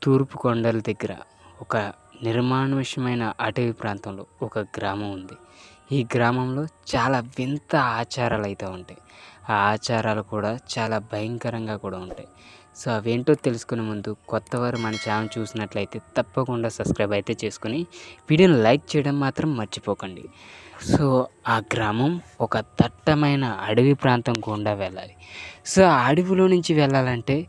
తూర్పు కొండల దగ్గర ఒక నిర్మానుష్యమైన అటవీ ప్రాంతంలో ఒక గ్రామం ఉంది. ఈ గ్రామంలో చాలా వింత ఆచారాలైతే ఉంటాయి. ఆ ఆచారాలు కూడా చాలా భయంకరంగా కూడా ఉంటాయి. సో, అవేంటో తెలుసుకునే ముందు కొత్తవారు మన ఛానల్ చూసినట్లయితే తప్పకుండా సబ్స్క్రైబ్ అయితే చేసుకొని వీడియోని లైక్ చేయడం మాత్రం మర్చిపోకండి. సో, ఆ గ్రామం ఒక దట్టమైన అడవి ప్రాంతం గుండా వెళ్ళాలి. సో, ఆ అడవిలో నుంచి వెళ్ళాలంటే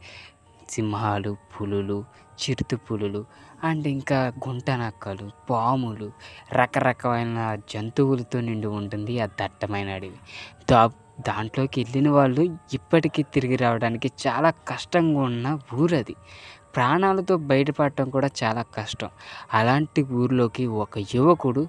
సింహాలు, పులులు, చిరుతపులులు అండ్ ఇంకా గుంటనక్కలు, పాములు, రకరకమైన జంతువులతో నిండి ఉంటుంది ఆ దట్టమైన అడవి. దా దాంట్లోకి వెళ్ళిన వాళ్ళు ఇప్పటికీ తిరిగి రావడానికి చాలా కష్టంగా ఉన్న ఊరది. ప్రాణాలతో బయటపడటం కూడా చాలా కష్టం. అలాంటి ఊరిలోకి ఒక యువకుడు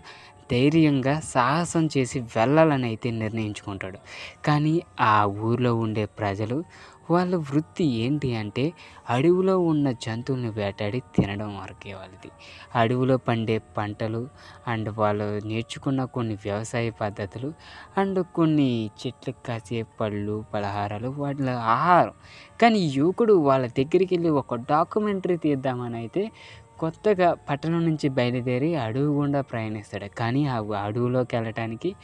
ధైర్యంగా సాహసం చేసి వెళ్ళాలని అయితే నిర్ణయించుకుంటాడు. కానీ ఆ ఊరిలో ఉండే ప్రజలు వాళ్ళ వృత్తి ఏంటి అంటే అడవిలో ఉన్న జంతువులను వేటాడి తినడం వరకే వాళ్ళది. అడవిలో పండే పంటలు అండ్ వాళ్ళు నేర్చుకున్న కొన్ని వ్యవసాయ పద్ధతులు అండ్ కొన్ని చెట్లకు కాసే పళ్ళు, పలహారాలు వాళ్ళ ఆహారం. కానీ ఈ యువకుడు వాళ్ళ దగ్గరికి వెళ్ళి ఒక డాక్యుమెంటరీ తీద్దామని అయితే కొత్తగా పట్టణం నుంచి బయలుదేరి అడవి గుండా ప్రయాణిస్తాడు. కానీ ఆ అడవిలోకి వెళ్ళటానికి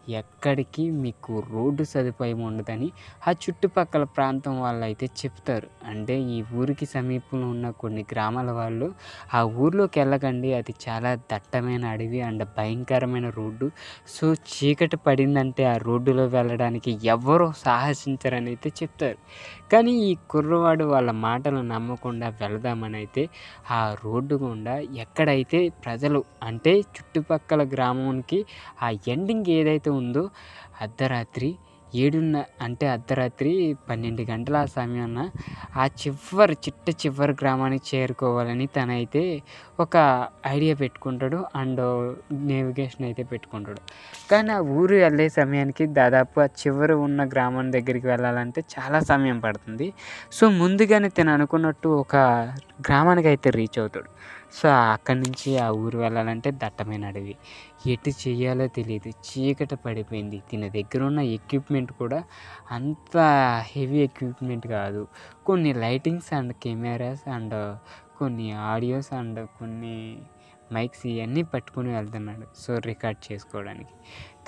ఎక్కడికి మీకు రోడ్డు సదుపాయం ఉండదని ఆ చుట్టుపక్కల ప్రాంతం వాళ్ళైతే చెప్తారు. అంటే ఈ ఊరికి సమీపంలో ఉన్న కొన్ని గ్రామాల వాళ్ళు ఆ ఊర్లోకి వెళ్ళకండి, అది చాలా దట్టమైన అడవి అండ్ భయంకరమైన రోడ్డు. సో, చీకటి పడిందంటే ఆ రోడ్డులో వెళ్ళడానికి ఎవ్వరూ సాహసించరని అయితే చెప్తారు. కానీ ఈ కుర్రవాడు వాళ్ళ మాటలు నమ్మకుండా వెళదామని అయితే ఆ రోడ్డు గుండా ఎక్కడైతే ప్రజలు అంటే చుట్టుపక్కల గ్రామానికి ఆ ఎండింగ్ ఏదైతే ఉందో అర్ధరాత్రి అర్ధరాత్రి 12 గంటల ఆ సమయాన ఆ చిట్ట చివరి గ్రామానికి చేరుకోవాలని తనైతే ఒక ఐడియా పెట్టుకుంటాడు అండ్ నేవిగేషన్ అయితే పెట్టుకుంటాడు. కానీ ఆ ఊరు వెళ్ళే సమయానికి దాదాపు ఆ చివరి ఉన్న గ్రామం దగ్గరికి వెళ్ళాలంటే చాలా సమయం పడుతుంది. సో, ముందుగానే తను అనుకున్నట్టు ఒక గ్రామానికి అయితే రీచ్ అవుతాడు. సో, అక్కడి నుంచి ఆ ఊరు వెళ్ళాలంటే దట్టమైన అడవి. ఎటు చేయాలో తెలియదు. చీకటి పడిపోయింది. దీని దగ్గర ఉన్న ఎక్విప్మెంట్ కూడా అంత హెవీ ఎక్విప్మెంట్ కాదు. కొన్ని లైటింగ్స్ అండ్ కెమెరాస్ అండ్ కొన్ని ఆడియోస్ అండ్ కొన్ని మైక్స్ ఇవన్నీ పట్టుకుని వెళ్తున్నాడు. సో, రికార్డ్ చేసుకోవడానికి.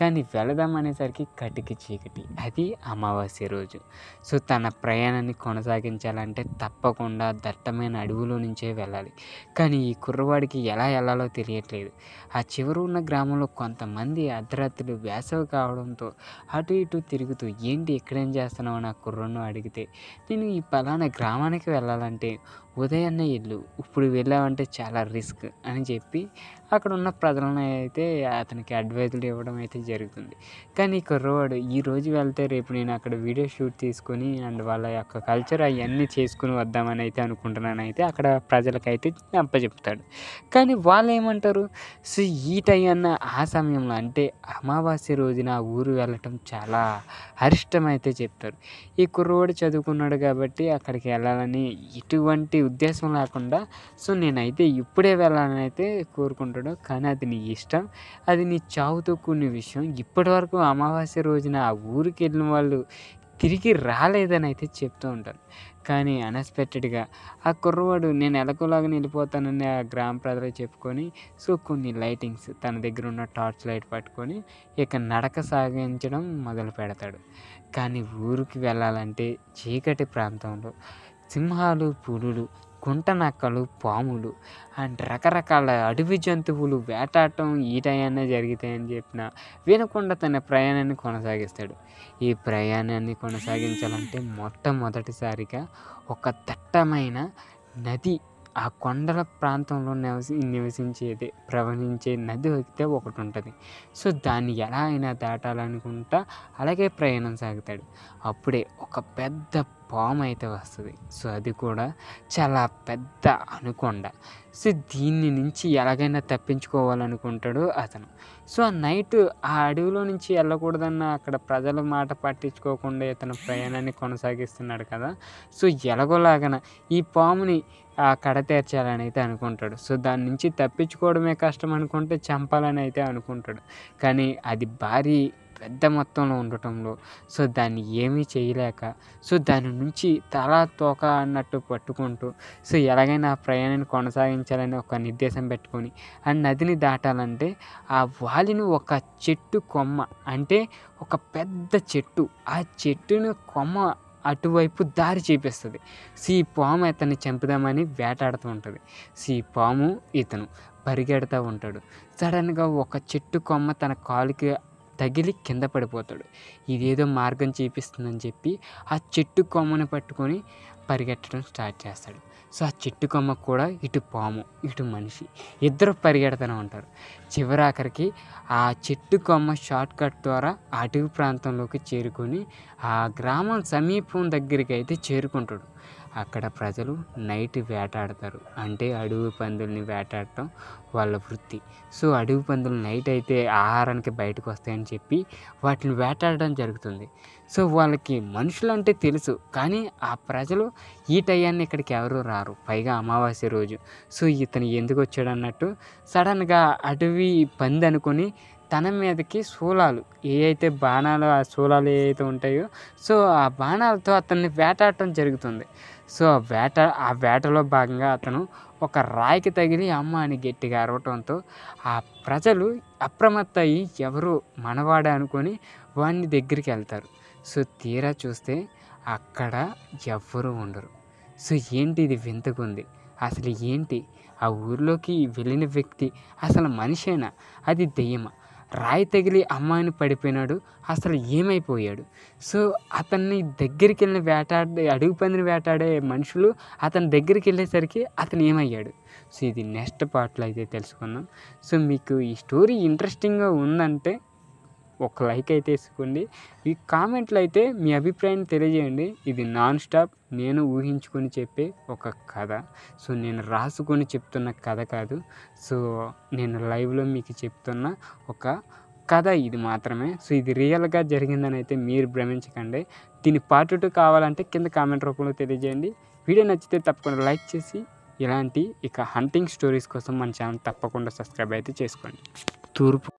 కానీ వెళదాం అనేసరికి కటిక చీకటి. అది అమావాస్య రోజు. సో, తన ప్రయాణాన్ని కొనసాగించాలంటే తప్పకుండా దట్టమైన అడవిలో నుంచే వెళ్ళాలి. కానీ ఈ కుర్రవాడికి ఎలా వెళ్ళాలో తెలియట్లేదు. ఆ చివర ఉన్న గ్రామంలో కొంతమంది అర్ధరాత్రులు వేసవి కావడంతో అటు ఇటు తిరుగుతూ ఏంటి ఇక్కడేం చేస్తున్నావు అని ఆ కుర్రను అడిగితే, నేను ఈ పలానా గ్రామానికి వెళ్ళాలంటే ఉదయాన్నే వెళ్ళు, ఇప్పుడు వెళ్ళావంటే చాలా రిస్క్ అని చెప్పి అక్కడ ఉన్న ప్రజలను అయితే అతనికి అడ్వైజులు ఇవ్వడం అయితే జరుగుతుంది. కానీ ఈ కుర్రవాడు ఈరోజు వెళ్తే రేపు నేను అక్కడ వీడియో షూట్ తీసుకొని అండ్ వాళ్ళ యొక్క కల్చర్ అవన్నీ చేసుకుని వద్దామని అయితే అనుకుంటున్నాను అయితే అక్కడ ప్రజలకైతే అప్పచెప్తాడు. కానీ వాళ్ళు ఏమంటారు, సో ఈ టైం ఆ సమయంలో అంటే అమావాస్య రోజున ఆ ఊరు వెళ్ళటం చాలా అరిష్టం అయితే చెప్తారు. ఈ కుర్రవాడు చదువుకున్నాడు కాబట్టి అక్కడికి వెళ్ళాలని ఎటువంటి ఉద్దేశం లేకుండా సో నేనైతే ఇప్పుడే వెళ్ళాలని అయితే కోరుకుంటాడు. కానీ అది నీ ఇష్టం, అది నీ చావుతో కూడిన విషయం. ఇప్పటివరకు అమావాస్య రోజున ఆ ఊరికి వెళ్ళిన వాళ్ళు తిరిగి రాలేదని అయితే చెప్తూ ఉంటారు. కానీ అన్ఎక్స్పెక్టెడ్గా ఆ కుర్రవాడు నేను ఎలాగోలాగా వెళ్ళిపోతానని ఆ గ్రామ ప్రజలకు చెప్పుకొని సో కొన్ని లైటింగ్స్ తన దగ్గర ఉన్న టార్చ్ లైట్ పట్టుకొని ఇక నడక సాగించడం మొదలు పెడతాడు. కానీ ఊరికి వెళ్ళాలంటే చీకటి ప్రాంతంలో సింహాలు, పులులు, గుంటనక్కలు, పాములు అండ్ రకరకాల అడవి జంతువులు వేటాడటం ఈ టైంనే జరుగుతాయని చెప్పిన వినకుండా తన ప్రయాణాన్ని కొనసాగిస్తాడు. ఈ ప్రయాణాన్ని కొనసాగించాలంటే మొట్టమొదటిసారిగా ఒక దట్టమైన నది ఆ కొండల ప్రాంతంలో ప్రవహించే నది అయితే ఒకటి ఉంటుంది. సో, దాన్ని ఎలా అయినా దాటాలనుకుంటా అలాగే ప్రయాణం సాగుతాడు. అప్పుడే ఒక పెద్ద పాము అయితే వస్తుంది. సో, అది కూడా చాలా పెద్ద అనుకొండ. సో, దీన్ని నుంచి ఎలాగైనా తప్పించుకోవాలనుకుంటాడు అతను. సో, ఆ నైట్ ఆ అడవిలో నుంచి వెళ్ళకూడదన్న అక్కడ ప్రజల మాట పట్టించుకోకుండా ఇతను ప్రయాణాన్ని కొనసాగిస్తున్నాడు కదా. సో, ఎలాగోలాగన ఈ పాముని కడతేర్చాలని అయితే అనుకుంటాడు. సో, దాని నుంచి తప్పించుకోవడమే కష్టం అనుకుంటే చంపాలని అయితే అనుకుంటాడు. కానీ అది భారీ పెద్ద మొత్తంలో ఉండటంలో సో దాన్ని ఏమీ చేయలేక సో దాని నుంచి తల తోక అన్నట్టు పట్టుకుంటూ సో ఎలాగైనా ఆ ప్రయాణాన్ని కొనసాగించాలని ఒక నిర్దేశం పెట్టుకొని ఆ నదిని దాటాలంటే ఆ వాలిని ఒక చెట్టు కొమ్మ అంటే ఒక పెద్ద చెట్టు ఆ చెట్టుని కొమ్మ అటువైపు దారి చూపిస్తుంది. సో ఈ పాము అతన్ని చంపుదామని వేటాడుతూ ఉంటుంది. సో ఈ పాము ఇతను పరిగెడతా ఉంటాడు. సడన్గా ఒక చెట్టు కొమ్మ తన కాలుకి తగిలి కింద పడిపోతాడు. ఇదేదో మార్గం చూపిస్తుందని చెప్పి ఆ చెట్టు కొమ్మని పట్టుకొని పరిగెట్టడం స్టార్ట్ చేస్తాడు. సో ఆ చెట్టు కొమ్మ కూడా ఇటు పాము ఇటు మనిషి ఇద్దరు పరిగెడుతూనే ఉంటారు. చివరాఖరికి ఆ చెట్టు కొమ్మ షార్ట్ కట్ ద్వారా అటవీ ప్రాంతంలోకి చేరుకొని ఆ గ్రామం సమీపం దగ్గరికి అయితే చేరుకుంటాడు. అక్కడ ప్రజలు నైట్ వేటాడతారు. అంటే అడవి పందుల్ని వేటాడటం వాళ్ళ వృత్తి. సో అడవి పందులు నైట్ అయితే ఆహారానికి బయటకు వస్తాయని చెప్పి వాటిని వేటాడడం జరుగుతుంది. సో వాళ్ళకి మనుషులంటే తెలుసు, కానీ ఆ ప్రజలు ఈ టయాన్ని ఇక్కడికి ఎవరు రారు, పైగా అమావాస్య రోజు. సో ఇతను ఎందుకు వచ్చాడు అన్నట్టు సడన్గా అడవి పంది అనుకొని తన మీదకి శూలాలు ఏవైతే బాణాలు ఆ శూలాలు ఏవైతే ఉంటాయో సో ఆ బాణాలతో అతన్ని వేటాడటం జరుగుతుంది. సో ఆ వేటలో భాగంగా అతను ఒక రాయికి తగిలి అమ్మ అని గట్టిగా అరవటంతో ఆ ప్రజలు అప్రమత్త అయ్యి ఎవరు మనవాడే అనుకొని వాడిని దగ్గరికి వెళ్తారు. సో తీరా చూస్తే అక్కడ ఎవ్వరూ ఉండరు. సో ఏంటి ఇది వింతకుంది, అసలు ఏంటి ఆ ఊర్లోకి వెళ్ళిన వ్యక్తి అసలు మనిషేనా అది దెయ్యమా, రాయి తగిలి అమ్మాయిని పడిపోయినాడు, అసలు ఏమైపోయాడు. సో అతన్ని దగ్గరికి వెళ్ళిన అడుగు పందిని వేటాడే మనుషులు అతని దగ్గరికి వెళ్ళేసరికి అతను ఏమయ్యాడు. సో ఇది నెక్స్ట్ పార్ట్లో అయితే తెలుసుకుందాం. సో మీకు ఈ స్టోరీ ఇంట్రెస్టింగ్గా ఉందంటే ఒక లైక్ అయితే వేసుకోండి. ఈ కామెంట్లో అయితే మీ అభిప్రాయాన్ని తెలియజేయండి. ఇది నాన్ స్టాప్ నేను ఊహించుకొని చెప్పే ఒక కథ. సో నేను రాసుకొని చెప్తున్న కథ కాదు. సో నేను లైవ్లో మీకు చెప్తున్న ఒక కథ ఇది మాత్రమే. సో ఇది రియల్గా జరిగిందని అయితే మీరు భ్రమించకండి. దీని పార్ట్ 2 కావాలంటే కింద కామెంట్ రూపంలో తెలియజేయండి. వీడియో నచ్చితే తప్పకుండా లైక్ చేసి ఇలాంటి హంటింగ్ స్టోరీస్ కోసం మన ఛానల్ తప్పకుండా సబ్స్క్రైబ్ అయితే చేసుకోండి. తూర్పు